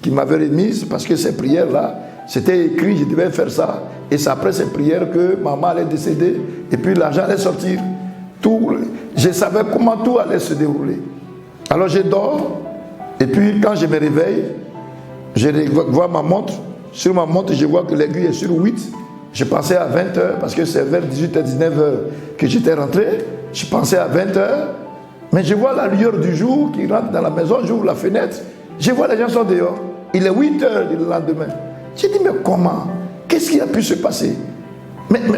qui m'avait remise parce que ces prières-là, c'était écrit, je devais faire ça. Et c'est après ces prières que maman allait décéder et puis l'argent allait sortir. Je savais comment tout allait se dérouler. Alors je dors et puis quand je me réveille, je vois ma montre. Sur ma montre, je vois que l'aiguille est sur 8. Je pensais à 20h parce que c'est vers 18h, 19h que j'étais rentré. Je pensais à 20h. Mais je vois la lueur du jour qui rentre dans la maison, j'ouvre la fenêtre. Je vois les gens sont dehors. Il est 8h le lendemain. J'ai dit, mais comment? Qu'est-ce qui a pu se passer?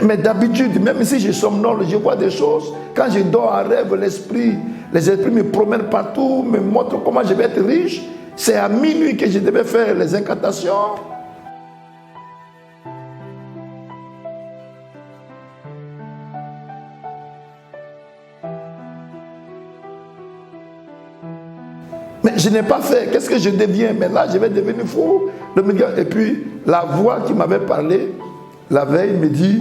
Mais d'habitude, même si je somnole, je vois des choses. Quand je dors en rêve, les esprits me promènent partout, me montrent comment je vais être riche. C'est à minuit que je devais faire les incantations. Mais je n'ai pas fait. Qu'est-ce que je deviens? Mais là, je vais devenir fou. Et puis, la voix qui m'avait parlé, la veille, me dit,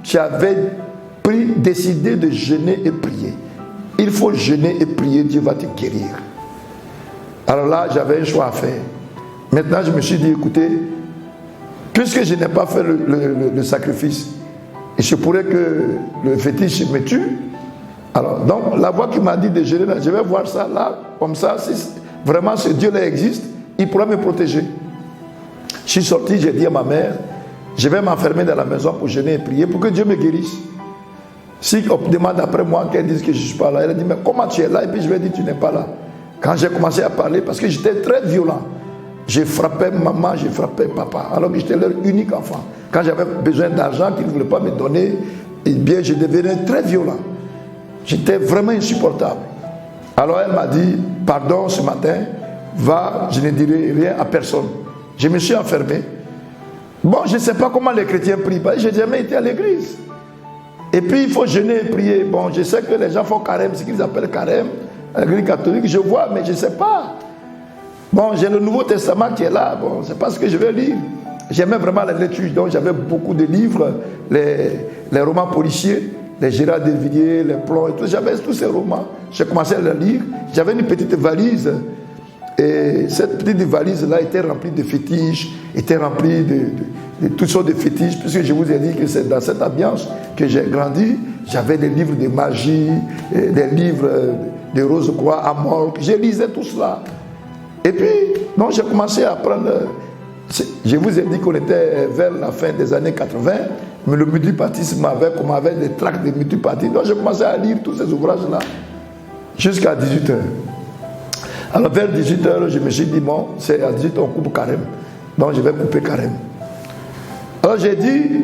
tu avais décidé de jeûner et prier. Il faut jeûner et prier, Dieu va te guérir. Alors là, j'avais un choix à faire. Maintenant, je me suis dit, écoutez, puisque je n'ai pas fait le sacrifice, et je pourrais que le fétiche me tue. Alors, donc, la voix qui m'a dit de jeûner, je vais voir ça là, comme ça, si vraiment ce Dieu-là existe, il pourra me protéger. Je suis sorti, j'ai dit à ma mère, je vais m'enfermer dans la maison pour jeûner et prier pour que Dieu me guérisse. Si on demande après moi qu'elle dise que je ne suis pas là, elle a dit, mais comment tu es là? Et puis je lui ai dit, tu n'es pas là. Quand j'ai commencé à parler, parce que j'étais très violent, j'ai frappé maman, j'ai frappé papa, alors que j'étais leur unique enfant. Quand j'avais besoin d'argent qu'ils ne voulaient pas me donner, eh bien, je devenais très violent. J'étais vraiment insupportable. Alors elle m'a dit, pardon ce matin, va, je ne dirai rien à personne. Je me suis enfermé. Bon, je ne sais pas comment les chrétiens prient, je n'ai jamais été à l'église. Et puis il faut jeûner et prier. Bon, je sais que les gens font carême, ce qu'ils appellent carême, à l'église catholique, je vois, mais je ne sais pas. Bon, j'ai le Nouveau Testament qui est là, bon, c'est pas ce que je vais lire. J'aimais vraiment la lecture, donc j'avais beaucoup de livres, les romans policiers, les Gérard Devilliers, les Plombs et tout. J'avais tous ces romans. J'ai commencé à les lire. J'avais une petite valise. Et cette petite valise-là était remplie de fétiches, était remplie de toutes sortes de fétiches, puisque je vous ai dit que c'est dans cette ambiance que j'ai grandi. J'avais des livres de magie, des livres de Rose-Croix, Amorque. Je lisais tout cela. Et puis, donc j'ai commencé à apprendre. Je vous ai dit qu'on était vers la fin des années 80, mais le multipartisme avait des tracts de multipartisme. Donc j'ai commencé à lire tous ces ouvrages-là jusqu'à 18h. Alors vers 18h, je me suis dit, bon, c'est à 18h on coupe carême. Donc je vais couper carême. Alors j'ai dit,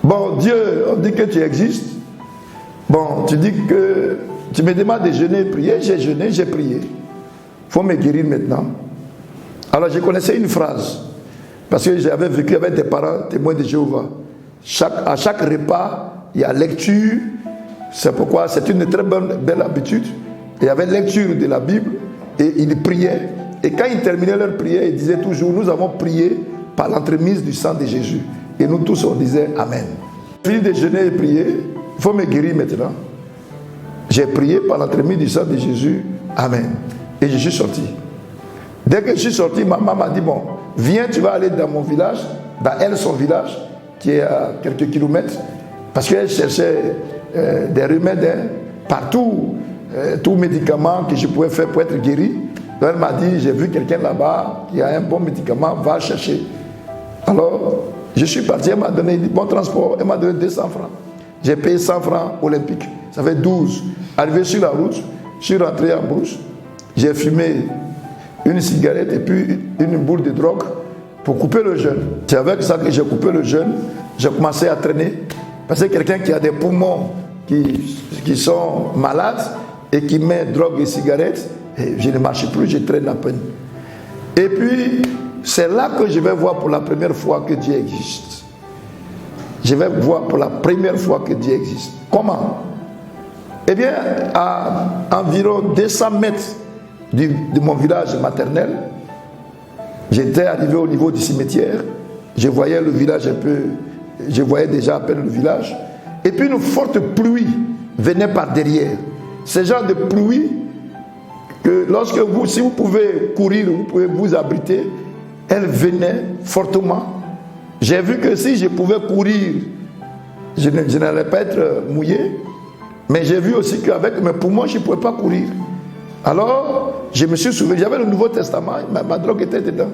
bon Dieu, on dit que tu existes. Bon, tu dis que tu me demandes de jeûner et prier. J'ai jeûné, j'ai prié. Il faut me guérir maintenant. Alors je connaissais une phrase, parce que j'avais vécu avec des parents témoins de Jéhovah. À chaque repas, il y a lecture. C'est pourquoi c'est une très belle habitude. Il y avait lecture de la Bible et ils priaient. Et quand ils terminaient leur prière, ils disaient toujours, nous avons prié par l'entremise du sang de Jésus. Et nous tous, on disait Amen. Fini de jeûner et prier, il faut me guérir maintenant. J'ai prié par l'entremise du sang de Jésus. Amen. Et je suis sorti. Dès que je suis sorti, ma maman m'a dit, bon, viens, tu vas aller dans mon village, dans son village, qui est à quelques kilomètres, parce qu'elle cherchait des remèdes partout, tout médicament que je pouvais faire pour être guéri. Donc elle m'a dit, j'ai vu quelqu'un là-bas qui a un bon médicament, va chercher. Alors, je suis parti, elle m'a donné du bon transport, elle m'a donné 200 francs. J'ai payé 100 francs olympiques, ça fait 12. Arrivé sur la route, je suis rentré en brousse, j'ai fumé une cigarette et puis une boule de drogue pour couper le jeûne. C'est avec ça que j'ai coupé le jeûne. J'ai commencé à traîner. Parce que quelqu'un qui a des poumons qui sont malades et qui met drogue et cigarette, et je ne marche plus, je traîne à peine. Et puis, c'est là que je vais voir pour la première fois que Dieu existe. Je vais voir pour la première fois que Dieu existe. Comment? Eh bien, à environ 200 mètres de mon village maternel, j'étais arrivé au niveau du cimetière, je voyais le village un peu, je voyais déjà à peine le village, et puis une forte pluie venait par derrière. Ce genre de pluie que lorsque si vous pouvez courir, vous pouvez vous abriter, elle venait fortement. J'ai vu que si je pouvais courir, je n'allais pas être mouillé. Mais j'ai vu aussi qu'avec mes poumons, je ne pouvais pas courir. Alors, je me suis souvenu, j'avais le Nouveau Testament, ma drogue était dedans.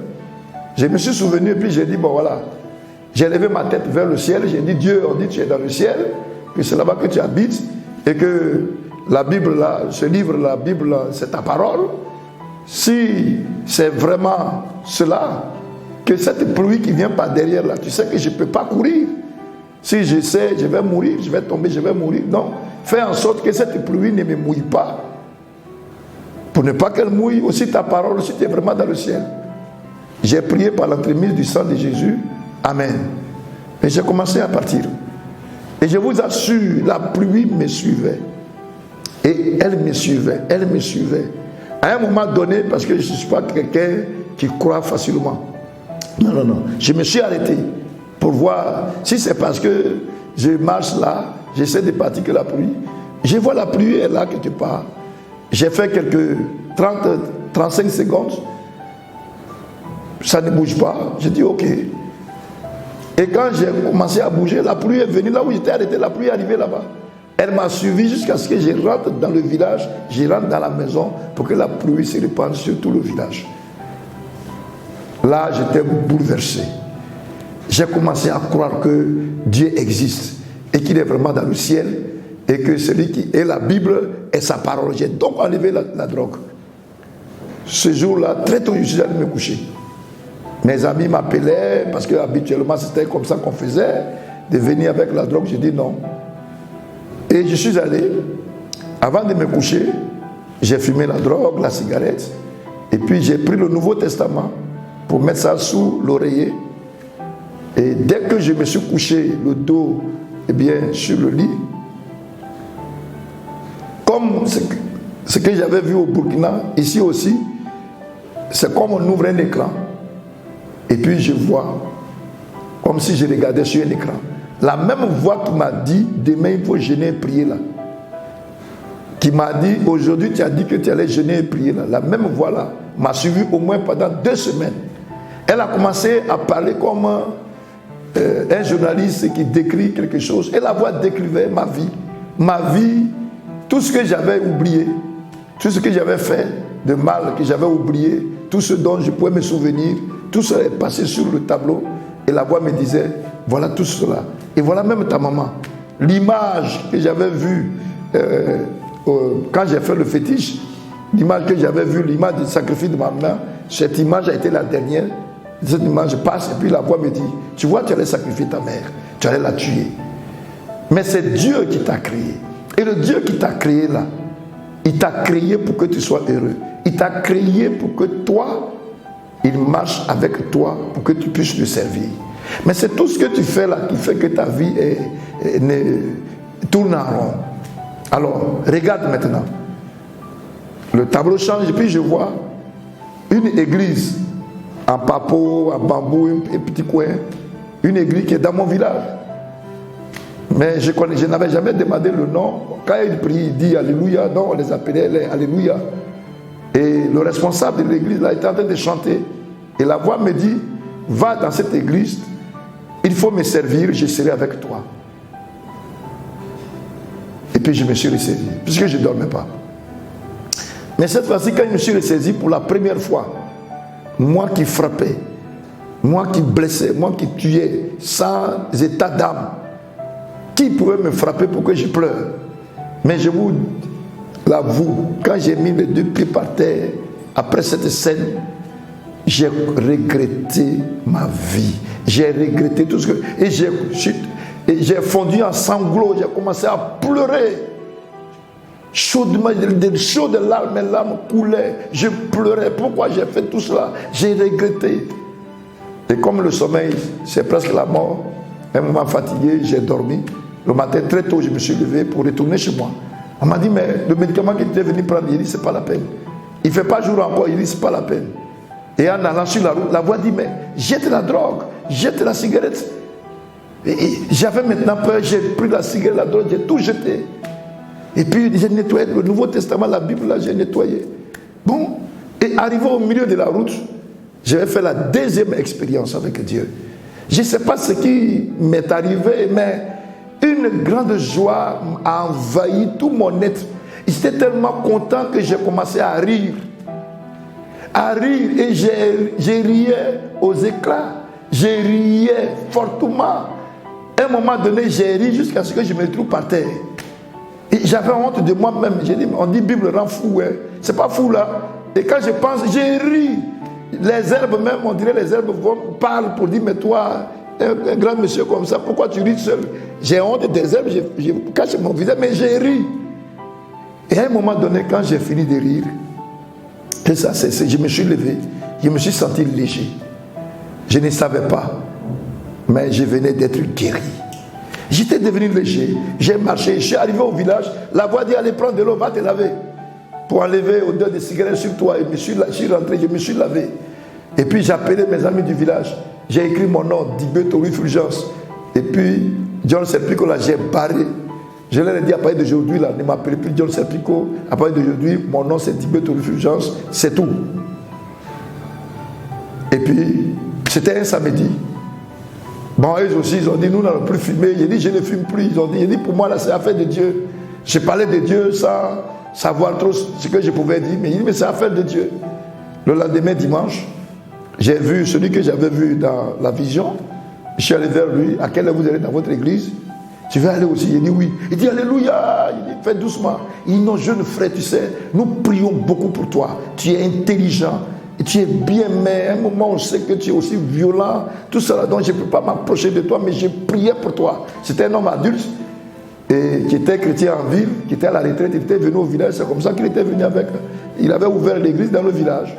Je me suis souvenu et puis j'ai dit, bon voilà, j'ai levé ma tête vers le ciel, j'ai dit, Dieu, on dit tu es dans le ciel, que c'est là-bas que tu habites, et que la Bible, là, ce livre, la Bible, c'est ta parole. Si c'est vraiment cela, que cette pluie qui vient par derrière là, tu sais que je ne peux pas courir. Si je sais, je vais mourir, je vais tomber, je vais mourir. Non, fais en sorte que cette pluie ne me mouille pas. Pour ne pas qu'elle mouille aussi ta parole, si tu es vraiment dans le ciel. J'ai prié par l'entremise du sang de Jésus. Amen. Et j'ai commencé à partir. Et je vous assure, la pluie me suivait. Et elle me suivait, elle me suivait. À un moment donné, parce que je ne suis pas quelqu'un qui croit facilement. Non, non, non. Je me suis arrêté pour voir si c'est parce que je marche là, j'essaie de partir que la pluie. Je vois la pluie est là quelque part. J'ai fait quelques 35 secondes. Ça ne bouge pas. J'ai dit ok. Et quand j'ai commencé à bouger, la pluie est venue là où j'étais arrêté. La pluie est arrivée là-bas. Elle m'a suivi jusqu'à ce que je rentre dans le village. Je rentre dans la maison pour que la pluie se répande sur tout le village. Là, j'étais bouleversé. J'ai commencé à croire que Dieu existe et qu'il est vraiment dans le ciel et que celui qui est la Bible est sa parole. J'ai donc enlevé la drogue. Ce jour-là, très tôt, je suis allé me coucher. Mes amis m'appelaient parce que habituellement c'était comme ça qu'on faisait, de venir avec la drogue. J'ai dit non. Et je suis allé, avant de me coucher, j'ai fumé la drogue, la cigarette, et puis j'ai pris le Nouveau Testament pour mettre ça sous l'oreiller. Et dès que je me suis couché, le dos sur le lit, comme ce que j'avais vu au Burkina, ici aussi, c'est comme on ouvre un écran. Et puis je vois, comme si je regardais sur un écran, la même voix qui m'a dit, demain il faut jeûner et prier là. Qui m'a dit, aujourd'hui tu as dit que tu allais jeûner et prier là. La même voix là m'a suivi au moins pendant 2 semaines. Elle a commencé à parler comme un journaliste qui décrit quelque chose. Et la voix décrivait ma vie. Ma vie, tout ce que j'avais oublié, tout ce que j'avais fait de mal, que j'avais oublié, tout ce dont je pouvais me souvenir, tout cela est passé sur le tableau. Et la voix me disait, voilà tout cela. Et voilà même ta maman. L'image que j'avais vue quand j'ai fait le fétiche, l'image que j'avais vue, l'image du sacrifice de ma mère, cette image a été la dernière. Cette image passe et puis la voix me dit, tu vois, tu allais sacrifier ta mère, tu allais la tuer. Mais c'est Dieu qui t'a créé. Et le Dieu qui t'a créé là, il t'a créé pour que tu sois heureux. Il t'a créé pour que toi, il marche avec toi, pour que tu puisses le servir. Mais c'est tout ce que tu fais là qui fait que ta vie tourne en rond. Alors, regarde maintenant. Le tableau change et puis je vois une église en papeau, en bambou, un petit coin. Une église qui est dans mon village. Mais je n'avais jamais demandé le nom. Quand il prie, il dit Alléluia. Non, on les appelait les Alléluia. Et le responsable de l'église là était en train de chanter. Et la voix me dit, va dans cette église, il faut me servir, je serai avec toi. Et puis je me suis ressaisi, puisque je ne dormais pas. Mais cette fois-ci, quand je me suis ressaisi pour la première fois, moi qui frappais, moi qui blessais, moi qui tuais, sans état d'âme, qui pourrait me frapper pour que je pleure? Mais je vous l'avoue, quand j'ai mis mes 2 pieds par terre, après cette scène, j'ai regretté ma vie. J'ai regretté tout ce que... Et j'ai fondu en sanglots, j'ai commencé à pleurer. Chaudement, chaudes larmes, mes larmes coulaient. Je pleurais. Pourquoi j'ai fait tout cela? J'ai regretté. Et comme le sommeil, c'est presque la mort, un moment fatigué, j'ai dormi. Le matin, très tôt, je me suis levé pour retourner chez moi. On m'a dit, mais le médicament qu'il était venu prendre, il dit, c'est pas la peine. Il ne fait pas jour encore, il dit, c'est pas la peine. Et en allant sur la route, la voix dit, mais jette la drogue, jette la cigarette. Et j'avais maintenant peur, j'ai pris la cigarette, la drogue, j'ai tout jeté. Et puis j'ai nettoyé le Nouveau Testament, la Bible, là, j'ai nettoyé. Bon, et arrivé au milieu de la route, je vais faire la deuxième expérience avec Dieu. Je ne sais pas ce qui m'est arrivé, mais une grande joie a envahi tout mon être. J'étais tellement content que j'ai commencé à rire. Et j'ai riais aux éclats. J'ai riais fortement. À un moment donné, j'ai ri jusqu'à ce que je me trouve par terre. Et j'avais honte de moi-même. J'ai dit, on dit Bible rend fou. Hein. C'est pas fou là. Et quand je pense, j'ai ri. Les herbes même, on dirait les herbes parlent pour dire, mais toi, un grand monsieur comme ça, pourquoi tu ris seul? J'ai honte des herbes, je cache mon visage, mais j'ai ri. Et à un moment donné, quand j'ai fini de rire, que ça cessé, je me suis levé, je me suis senti léger. Je ne savais pas, mais je venais d'être guéri. J'étais devenu léger, j'ai marché, je suis arrivé au village, la voix dit, allez prendre de l'eau, va te laver. Pour enlever l'odeur de cigarette sur toi, et je suis rentré, je me suis lavé. Et puis j'ai appelé mes amis du village, j'ai écrit mon nom, Dibé Toru Fulgence. Et puis, John Serpico, là, j'ai barré. Je leur ai dit à partir d'aujourd'hui, là, ne m'appelez plus John Serpico, à partir d'aujourd'hui, mon nom c'est Dibé Toru Fulgence, c'est tout. Et puis, c'était un samedi. Bon, eux aussi, ils ont dit, nous n'allons plus fumer. J'ai dit, je ne fume plus. Ils ont dit, pour moi, là, c'est affaire de Dieu. J'ai parlé de Dieu sans savoir trop ce que je pouvais dire, mais il dit, mais c'est affaire de Dieu. Le lendemain, dimanche, j'ai vu celui que j'avais vu dans la vision. Je suis allé vers lui. À quelle heure vous allez dans votre église? Je vais aller aussi. Il dit oui. Il dit alléluia. Il dit fais doucement. Il dit non, jeune frère, tu sais, nous prions beaucoup pour toi. Tu es intelligent. Et tu es bien, mais à un moment on sait que tu es aussi violent. Tout cela, donc je ne peux pas m'approcher de toi, mais j'ai prié pour toi. C'était un homme adulte. Et qui était chrétien en ville, qui était à la retraite, il était venu au village, c'est comme ça qu'il était venu avec. Il avait ouvert l'église dans le village.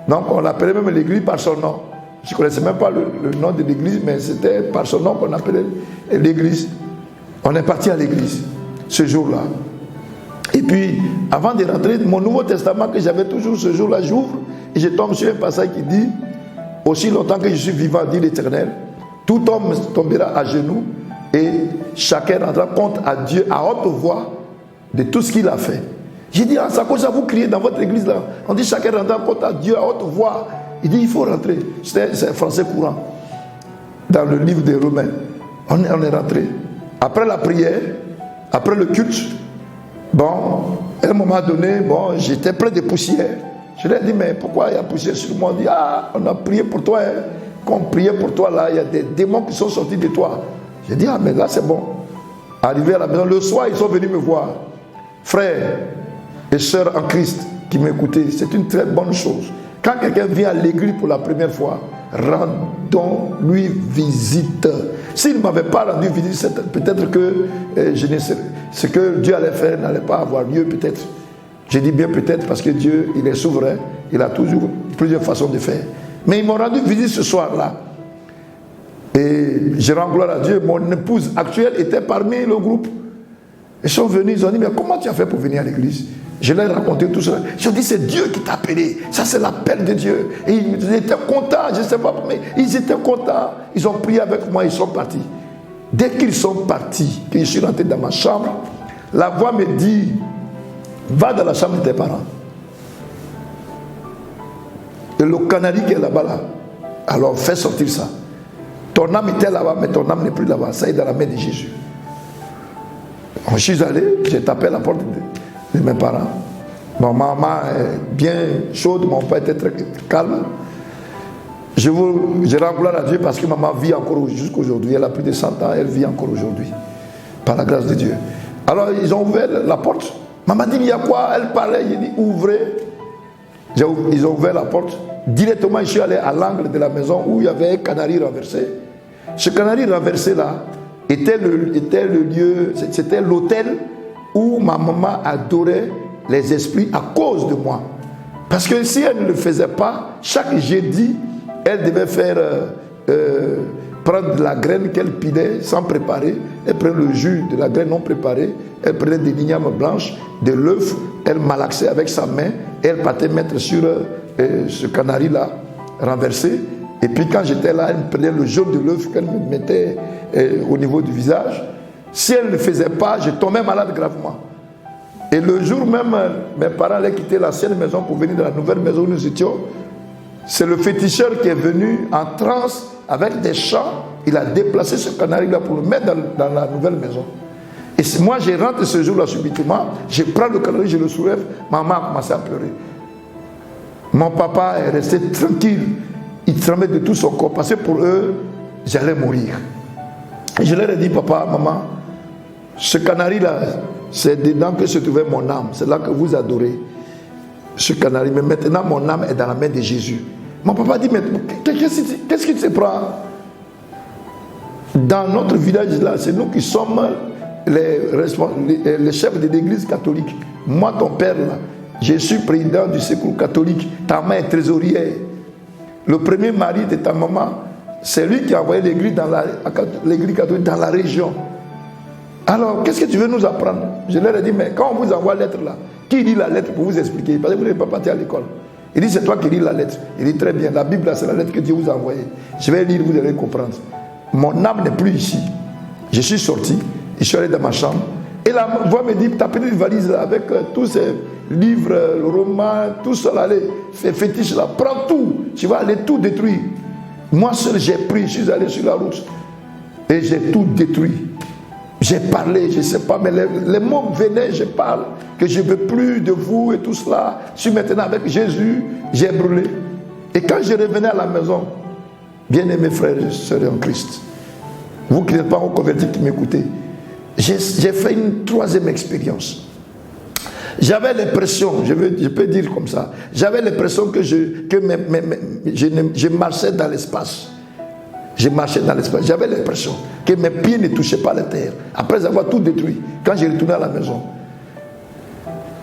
Donc on l'appelait même l'église par son nom. Je ne connaissais même pas le nom de l'église, mais c'était par son nom qu'on appelait l'église. On est parti à l'église ce jour-là. Et puis, avant de rentrer, mon Nouveau Testament que j'avais toujours ce jour-là, j'ouvre et je tombe sur un passage qui dit, aussi longtemps que je suis vivant, dit l'Éternel, tout homme tombera à genoux et chacun rendra compte à Dieu à haute voix de tout ce qu'il a fait. J'ai dit, à cause ça vous criez dans votre église là. On dit chacun rendra compte à Dieu à haute voix. Il dit, il faut rentrer. C'est français courant. Dans le livre des Romains. On est rentré. Après la prière, après le culte, bon, à un moment donné, bon, j'étais plein de poussière. Je lui ai dit, mais pourquoi il y a poussière sur moi? On dit, ah, on a prié pour toi. Hein. Quand on priait pour toi, là, il y a des démons qui sont sortis de toi. J'ai dit, ah, mais là, c'est bon. Arrivé à la maison, le soir, ils sont venus me voir. Frères et sœurs en Christ qui m'écoutaient, c'est une très bonne chose. Quand quelqu'un vient à l'église pour la première fois, rendons-lui visite. S'il ne m'avait pas rendu visite, peut-être que je ne sais, ce que Dieu allait faire n'allait pas avoir lieu, peut-être. Je dis bien peut-être parce que Dieu, il est souverain, il a toujours plusieurs façons de faire. Mais ils m'ont rendu visite ce soir-là. Et je rends gloire à Dieu. Mon épouse actuelle était parmi le groupe. Ils sont venus, ils ont dit, mais comment tu as fait pour venir à l'église? Je leur ai raconté tout cela. Je dis, c'est Dieu qui t'a appelé. Ça, c'est l'appel de Dieu. Et ils étaient contents, je ne sais pas, mais ils étaient contents. Ils ont prié avec moi, ils sont partis. Dès qu'ils sont partis, que je suis rentré dans ma chambre, la voix me dit, va dans la chambre de tes parents. Et le canari qui est là-bas, là, alors fais sortir ça. Ton âme était là-bas, mais ton âme n'est plus là-bas. Ça est dans la main de Jésus. Je suis allé, j'ai tapé à la porte de mes parents. Ma maman est bien chaude, mon père était très calme. Je rends gloire à Dieu parce que maman vit encore jusqu'aujourd'hui. Elle a plus de 100 ans, elle vit encore aujourd'hui. Par la grâce de Dieu. Alors ils ont ouvert la porte. Maman dit, il y a quoi? Elle parlait, j'ai dit, ouvrez. Ils ont ouvert la porte. Directement, je suis allé à l'angle de la maison où il y avait un canari renversé. Ce canari renversé là était le lieu, c'était l'hôtel où ma maman adorait les esprits à cause de moi. Parce que si elle ne le faisait pas, chaque jeudi, elle devait faire prendre de la graine qu'elle pilait sans préparer. Elle prenait le jus de la graine non préparée. Elle prenait des lignames blanches, de l'œuf. Elle malaxait avec sa main. Et elle partait mettre sur ce canari-là, renversé. Et puis quand j'étais là, elle me prenait le jaune de l'œuf qu'elle me mettait au niveau du visage. Si elle ne le faisait pas, je tombais malade gravement. Et le jour même, mes parents allaient quitter l'ancienne maison pour venir dans la nouvelle maison où nous étions. c'est le féticheur qui est venu en transe avec des chants. Il a déplacé ce canari-là pour le mettre dans la nouvelle maison. Et moi, je rentre ce jour-là subitement, je prends le canari, je le soulève, maman a commencé à pleurer. Mon papa est resté tranquille, il tremblait de tout son corps, parce que pour eux, j'allais mourir. Et je leur ai dit, papa, maman, ce canari-là, c'est dedans que se trouvait mon âme, c'est là que vous adorez ce canari, mais maintenant mon âme est dans la main de Jésus. Mon papa dit, mais qu'est-ce qui te prend? Dans notre village là, c'est nous qui sommes les chefs de l'église catholique. Moi, ton père là, je suis président du secours catholique, ta mère est trésorière. Le premier mari de ta maman, c'est lui qui a envoyé l'église catholique dans la région. Alors, qu'est-ce que tu veux nous apprendre? Je leur ai dit, mais quand on vous envoie la lettre là, qui lit la lettre pour vous expliquer? Parce que vous n'êtes pas parti à l'école. Il dit, c'est toi qui lis la lettre. Il dit, très bien, la Bible là, c'est la lettre que Dieu vous a envoyée. Je vais lire, vous allez comprendre. Mon âme n'est plus ici. Je suis sorti, je suis allé dans ma chambre. Et la voix me dit, ta petite valise là, avec tous ces livres, romans, tout ça là, ces fétiches là, prends tout. Tu vas aller tout détruire. Moi seul, j'ai pris, je suis allé sur la route. Et j'ai tout détruit. J'ai parlé, je ne sais pas, mais les mots venaient, je parle, que je ne veux plus de vous et tout cela. Je suis maintenant avec Jésus, j'ai brûlé. Et quand je revenais à la maison, bien-aimés frères et sœurs en Christ, vous qui n'êtes pas encore convertis, qui m'écoutez, j'ai fait une troisième expérience. J'avais l'impression, je peux dire comme ça, j'avais l'impression que je marchais dans l'espace. Je marchais dans l'espace. J'avais l'impression que mes pieds ne touchaient pas la terre. Après avoir tout détruit, quand j'ai retourné à la maison.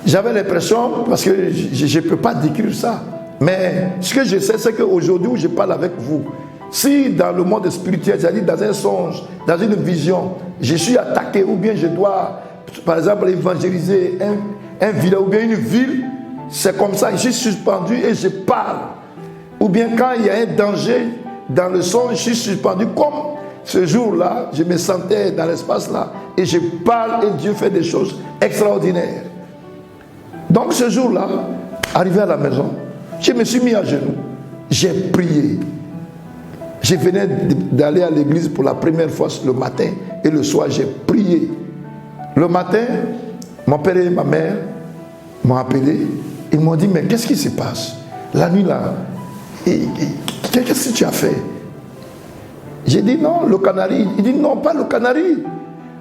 J'avais l'impression, parce que je ne peux pas décrire ça. Mais ce que je sais, c'est qu'aujourd'hui où je parle avec vous, si dans le monde spirituel, c'est-à-dire dans un songe, dans une vision, je suis attaqué, ou bien je dois, par exemple, évangéliser un village, ou bien une ville, c'est comme ça, je suis suspendu et je parle. Ou bien quand il y a un danger, dans le son, je suis suspendu comme ce jour-là, je me sentais dans l'espace là, et je parle et Dieu fait des choses extraordinaires. Donc ce jour-là, arrivé à la maison, je me suis mis à genoux, j'ai prié. Je venais d'aller à l'église pour la première fois le matin, et le soir j'ai prié. Le matin, mon père et ma mère m'ont appelé, ils m'ont dit, mais qu'est-ce qui se passe? La nuit là, qu'est-ce que tu as fait? J'ai dit non, le canari. Il dit non, pas le canari.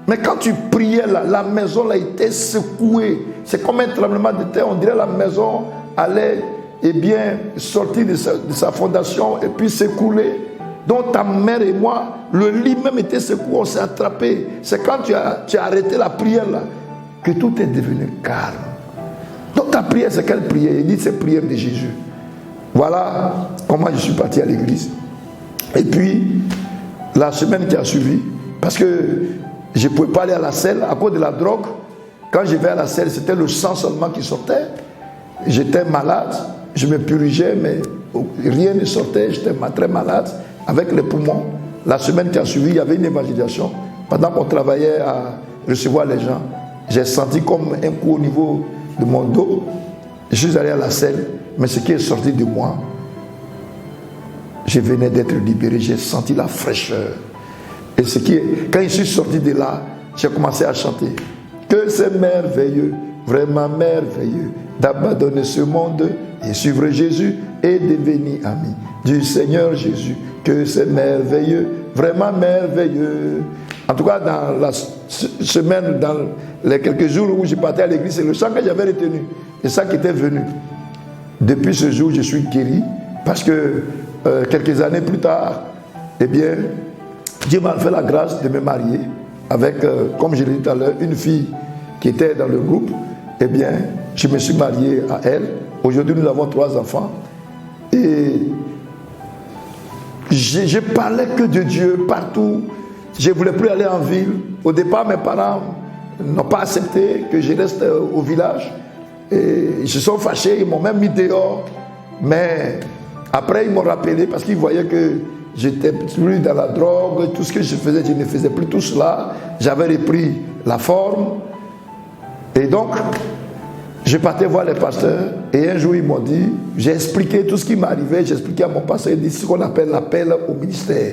Mais quand tu priais là, la maison là était secouée. C'est comme un tremblement de terre. On dirait la maison allait sortir de sa fondation et puis s'écouler. Donc ta mère et moi, le lit même était secoué, on s'est attrapé. C'est quand tu as arrêté la prière là que tout est devenu calme. Donc ta prière, c'est quelle prière? Il dit c'est prière de Jésus. Voilà comment je suis parti à l'église. Et puis, la semaine qui a suivi, parce que je ne pouvais pas aller à la selle à cause de la drogue. Quand je vais à la selle, c'était le sang seulement qui sortait. J'étais malade, je me purgeais, mais rien ne sortait. J'étais très malade avec les poumons. La semaine qui a suivi, il y avait une évangélisation. Pendant qu'on travaillait à recevoir les gens, j'ai senti comme un coup au niveau de mon dos. Je suis allé à la selle. Mais ce qui est sorti de moi, je venais d'être libéré, j'ai senti la fraîcheur. Et quand je suis sorti de là, j'ai commencé à chanter. Que c'est merveilleux, vraiment merveilleux, d'abandonner ce monde et suivre Jésus et devenir ami du Seigneur Jésus. Que c'est merveilleux, vraiment merveilleux. En tout cas, dans la semaine, dans les quelques jours où je partais à l'église, c'est le chant que j'avais retenu. Et ça qui était venu. Depuis ce jour, je suis guéri parce que quelques années plus tard, eh bien, Dieu m'a fait la grâce de me marier avec, comme je l'ai dit tout à l'heure, une fille qui était dans le groupe. Eh bien, je me suis marié à elle. Aujourd'hui, nous avons 3 enfants. Et je parlais que de Dieu partout. Je ne voulais plus aller en ville. Au départ, mes parents n'ont pas accepté que je reste au village. Et ils se sont fâchés, ils m'ont même mis dehors. Mais après, ils m'ont rappelé parce qu'ils voyaient que j'étais plus dans la drogue. Tout ce que je faisais, je ne faisais plus tout cela. J'avais repris la forme. Et donc, je partais voir les pasteurs et un jour ils m'ont dit, j'ai expliqué tout ce qui m'arrivait, j'ai expliqué à mon pasteur, il dit ce qu'on appelle l'appel au ministère.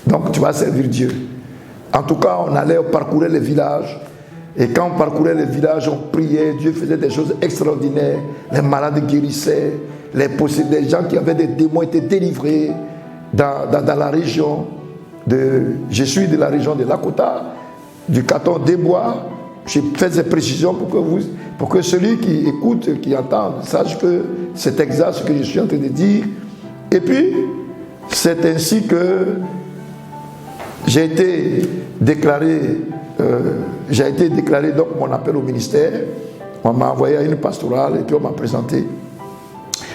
Donc tu vas servir Dieu. En tout cas, on allait parcourir les villages. Et quand on parcourait les villages, on priait, Dieu faisait des choses extraordinaires. Les malades guérissaient, les gens qui avaient des démons étaient délivrés dans la région je suis de la région de Lakota, du canton des Bois. Je fais ces précisions pour que celui qui écoute, qui entend, sache que c'est exact ce que je suis en train de dire. Et puis, c'est ainsi que j'ai été déclaré donc mon appel au ministère. On m'a envoyé à une pastorale et puis on m'a présenté.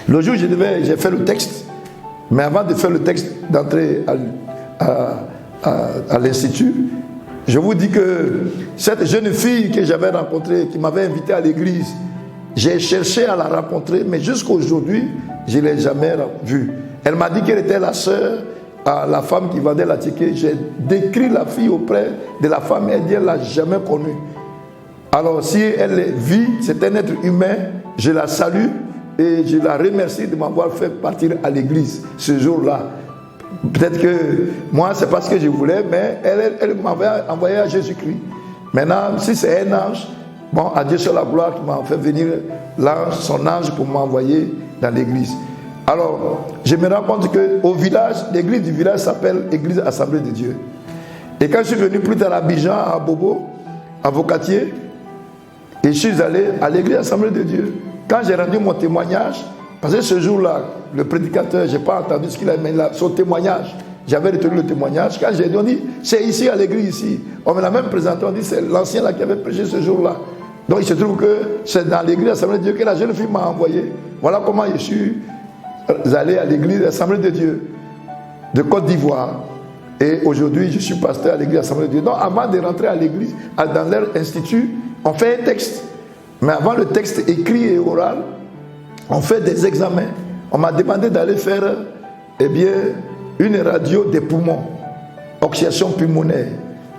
Le jour où j'ai fait le texte, mais avant de faire le texte, d'entrer à l'institut, je vous dis que cette jeune fille que j'avais rencontrée, qui m'avait invité à l'église, j'ai cherché à la rencontrer, mais jusqu'à aujourd'hui, je ne l'ai jamais vue. Elle m'a dit qu'elle était la sœur à la femme qui vendait la ticket. J'ai décrit la fille auprès de la femme, elle dit qu'elle ne l'a jamais connue. Alors si elle vit, c'est un être humain, je la salue et je la remercie de m'avoir fait partir à l'église ce jour-là. Peut-être que moi, c'est pas ce que je voulais, mais elle m'avait envoyé à Jésus-Christ. Maintenant, si c'est un ange, bon, à Dieu soit la gloire qui m'a fait venir l'ange, son ange pour m'envoyer dans l'église. Alors, je me rends compte qu'au village, l'église du village s'appelle Église Assemblée de Dieu. Et quand je suis venu plus tard à Abidjan, à Bobo, à Vocatier, et je suis allé à l'église Assemblée de Dieu. Quand j'ai rendu mon témoignage, parce que ce jour-là, le prédicateur, je n'ai pas entendu ce qu'il a, mais son témoignage, j'avais retenu le témoignage. Quand j'ai dit, c'est ici à l'église, ici. On me l'a même présenté, on dit, c'est l'ancien là qui avait prêché ce jour-là. Donc il se trouve que c'est dans l'église Assemblée de Dieu que la jeune fille m'a envoyé. Voilà comment je suis allé à l'église Assemblée de Dieu de Côte d'Ivoire. Et aujourd'hui, je suis pasteur à l'église Assemblée de Dieu. Donc avant de rentrer à l'église, dans leur institut, on fait un texte. Mais avant le texte écrit et oral, on fait des examens. On m'a demandé d'aller faire une radio des poumons, oxygénation pulmonaire.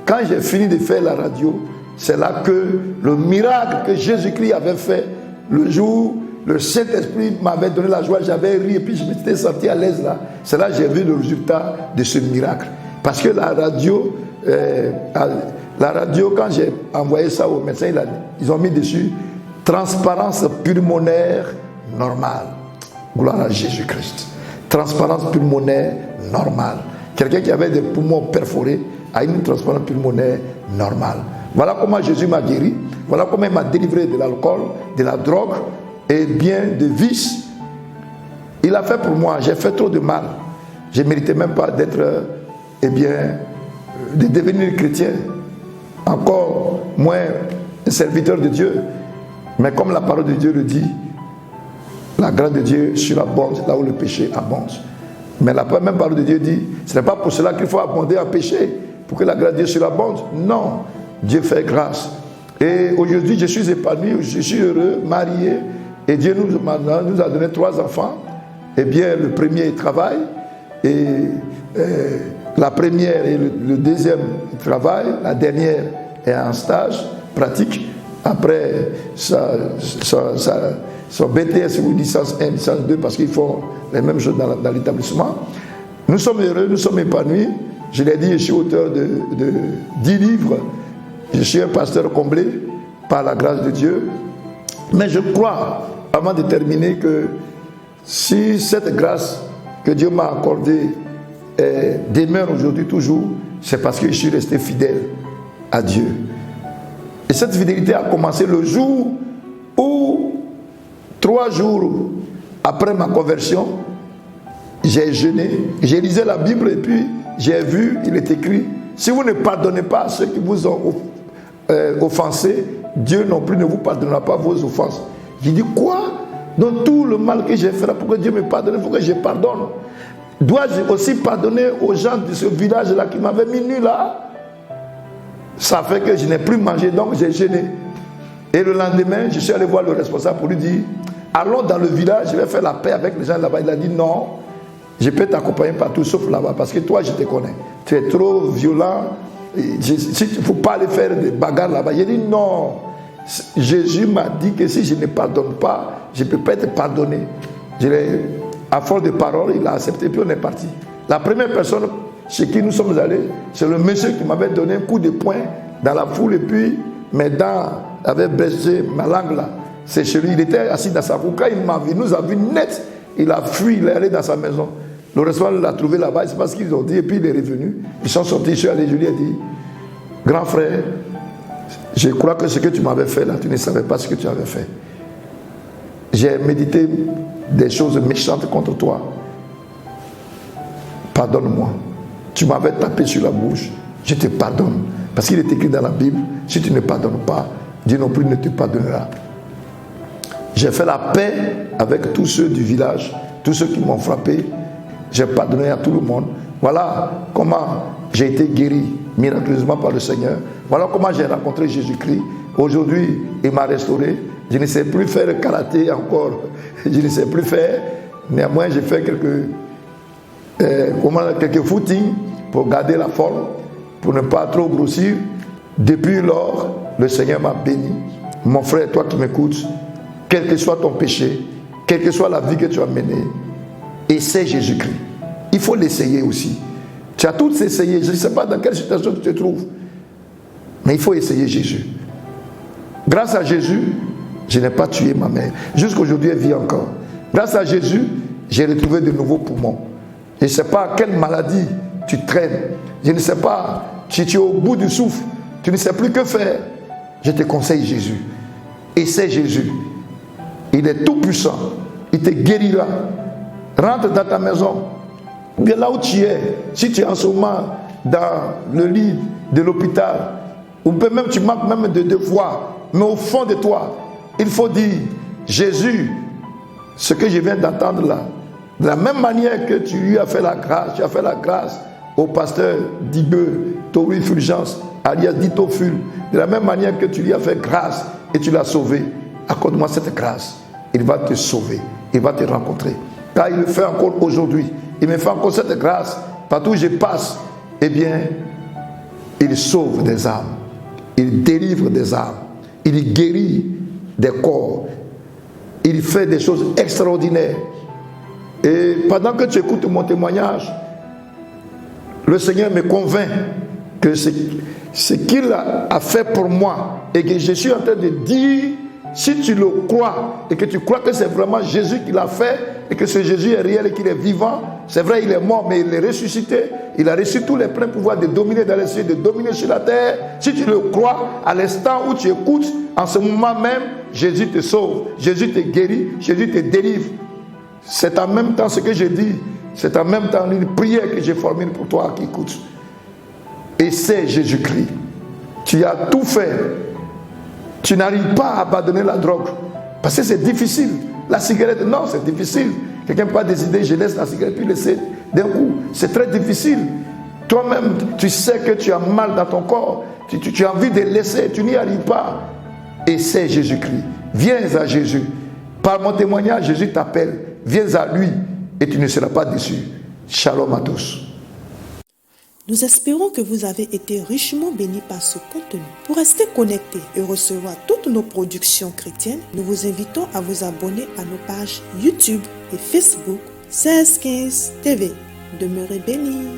Quand j'ai fini de faire la radio, c'est là que le miracle que Jésus-Christ avait fait, le jour, le Saint-Esprit m'avait donné la joie, j'avais ri et puis je m'étais senti à l'aise là. C'est là que j'ai vu le résultat de ce miracle. Parce que la radio, quand j'ai envoyé ça au médecin, ils ont mis dessus transparence pulmonaire normale. Gloire à Jésus-Christ. Transparence pulmonaire normale. Quelqu'un qui avait des poumons perforés a une transparence pulmonaire normale. Voilà comment Jésus m'a guéri. Voilà comment il m'a délivré de l'alcool, de la drogue et bien de vices. Il a fait pour moi. J'ai fait trop de mal. Je ne méritais même pas d'être, de devenir chrétien. Encore moins un serviteur de Dieu. Mais comme la parole de Dieu le dit, la grâce de Dieu surabonde là où le péché abonde. Mais la même parole de Dieu dit, ce n'est pas pour cela qu'il faut abonder en péché, pour que la grâce de Dieu surabonde. Non, Dieu fait grâce. Et aujourd'hui, je suis épanoui, je suis heureux, marié, et Dieu nous a donné 3 enfants. Eh bien, le premier travaille, et la première et le deuxième travaillent, la dernière est en stage pratique. Après son BTS ou licence 1, licence 2, parce qu'ils font les mêmes choses dans l'établissement. Nous sommes heureux, nous sommes épanouis. Je l'ai dit, je suis auteur de 10 livres. Je suis un pasteur comblé par la grâce de Dieu. Mais je crois, avant de terminer, que si cette grâce que Dieu m'a accordée demeure aujourd'hui toujours, c'est parce que je suis resté fidèle à Dieu. Et cette fidélité a commencé le jour où, 3 jours après ma conversion, j'ai jeûné, j'ai lisé la Bible et puis j'ai vu, il est écrit, si vous ne pardonnez pas à ceux qui vous ont offensé, Dieu non plus ne vous pardonnera pas vos offenses. J'ai dit quoi? Donc tout le mal que j'ai fait, pour que Dieu me pardonne, il faut que je pardonne. Dois-je aussi pardonner aux gens de ce village-là qui m'avaient mis nu là? Ça fait que je n'ai plus mangé, donc j'ai jeûné. Et le lendemain, je suis allé voir le responsable pour lui dire, allons dans le village, je vais faire la paix avec les gens là-bas. Il a dit non, je peux t'accompagner partout sauf là-bas, parce que toi je te connais. Tu es trop violent, il ne faut pas aller faire des bagarres là-bas. J'ai dit non, Jésus m'a dit que si je ne pardonne pas, je ne peux pas être pardonné. À force de parole, il a accepté, puis on est parti. La première personne chez qui nous sommes allés, c'est le monsieur qui m'avait donné un coup de poing dans la foule, et puis mes dents avaient blessé ma langue là. C'est chez lui, il était assis dans sa foule. Quand il m'a vu, il nous a vu net, il a fui, il est allé dans sa maison. Le responsable l'a trouvé là-bas, c'est parce qu'ils ont dit, et puis il est revenu. Ils sont sortis, je suis allé, je lui ai dit, grand frère, je crois que ce que tu m'avais fait là, tu ne savais pas ce que tu avais fait. J'ai médité des choses méchantes contre toi. Pardonne-moi. Tu m'avais tapé sur la bouche, je te pardonne. Parce qu'il est écrit dans la Bible, si tu ne pardonnes pas, Dieu non plus ne te pardonnera. J'ai fait la paix avec tous ceux du village, tous ceux qui m'ont frappé. J'ai pardonné à tout le monde. Voilà comment j'ai été guéri miraculeusement par le Seigneur. Voilà comment j'ai rencontré Jésus-Christ. Aujourd'hui, il m'a restauré. Je ne sais plus faire le karaté encore. Je ne sais plus faire. Néanmoins, j'ai fait quelques footings pour garder la forme, pour ne pas trop grossir. Depuis lors, le Seigneur m'a béni. Mon frère, toi qui m'écoutes, quel que soit ton péché, quelle que soit la vie que tu as menée, essaie Jésus-Christ. Il faut l'essayer aussi. Tu as tout essayé. Je ne sais pas dans quelle situation tu te trouves, mais il faut essayer Jésus. Grâce à Jésus, je n'ai pas tué ma mère. Jusqu'aujourd'hui, elle vit encore. Grâce à Jésus, j'ai retrouvé de nouveaux poumons. Je ne sais pas quelle maladie tu traînes. Je ne sais pas si tu es au bout du souffle. Tu ne sais plus que faire. Je te conseille Jésus. Essaie Jésus. Il est tout puissant. Il te guérira. Rentre dans ta maison. Bien là où tu es. Si tu es en ce moment dans le lit de l'hôpital, ou même tu manques même de voix, mais au fond de toi, il faut dire, Jésus, ce que je viens d'entendre là, de la même manière que tu lui as fait la grâce, tu as fait la grâce au pasteur Dibeu, Tori Fulgence, alias Dito Ful, de la même manière que tu lui as fait grâce et tu l'as sauvé, accorde-moi cette grâce. Il va te sauver, il va te rencontrer. Car il le fait encore aujourd'hui. Il me fait encore cette grâce. Partout où je passe, eh bien, il sauve des âmes. Il délivre des âmes. Il guérit des corps. Il fait des choses extraordinaires. Et pendant que tu écoutes mon témoignage, le Seigneur me convainc que ce qu'il a fait pour moi et que je suis en train de dire, si tu le crois et que tu crois que c'est vraiment Jésus qui l'a fait et que ce Jésus est réel et qu'il est vivant, c'est vrai, il est mort, mais il est ressuscité. Il a reçu tous les pleins pouvoirs de dominer dans les cieux, de dominer sur la terre. Si tu le crois, à l'instant où tu écoutes, en ce moment même, Jésus te sauve, Jésus te guérit, Jésus te délivre. C'est en même temps ce que je dis, c'est en même temps une prière que j'ai formulée pour toi qui écoutes. Essaie Jésus-Christ. Tu as tout fait. Tu n'arrives pas à abandonner la drogue. Parce que c'est difficile. La cigarette, non, c'est difficile. Quelqu'un peut pas décider, je laisse la cigarette, puis laisser d'un coup. C'est très difficile. Toi-même, tu sais que tu as mal dans ton corps. Tu as envie de laisser, tu n'y arrives pas. Essaie Jésus-Christ. Viens à Jésus. Par mon témoignage, Jésus t'appelle. Viens à lui et tu ne seras pas déçu. Shalom à tous. Nous espérons que vous avez été richement bénis par ce contenu. Pour rester connecté et recevoir toutes nos productions chrétiennes, nous vous invitons à vous abonner à nos pages YouTube et Facebook 1615 TV. Demeurez bénis.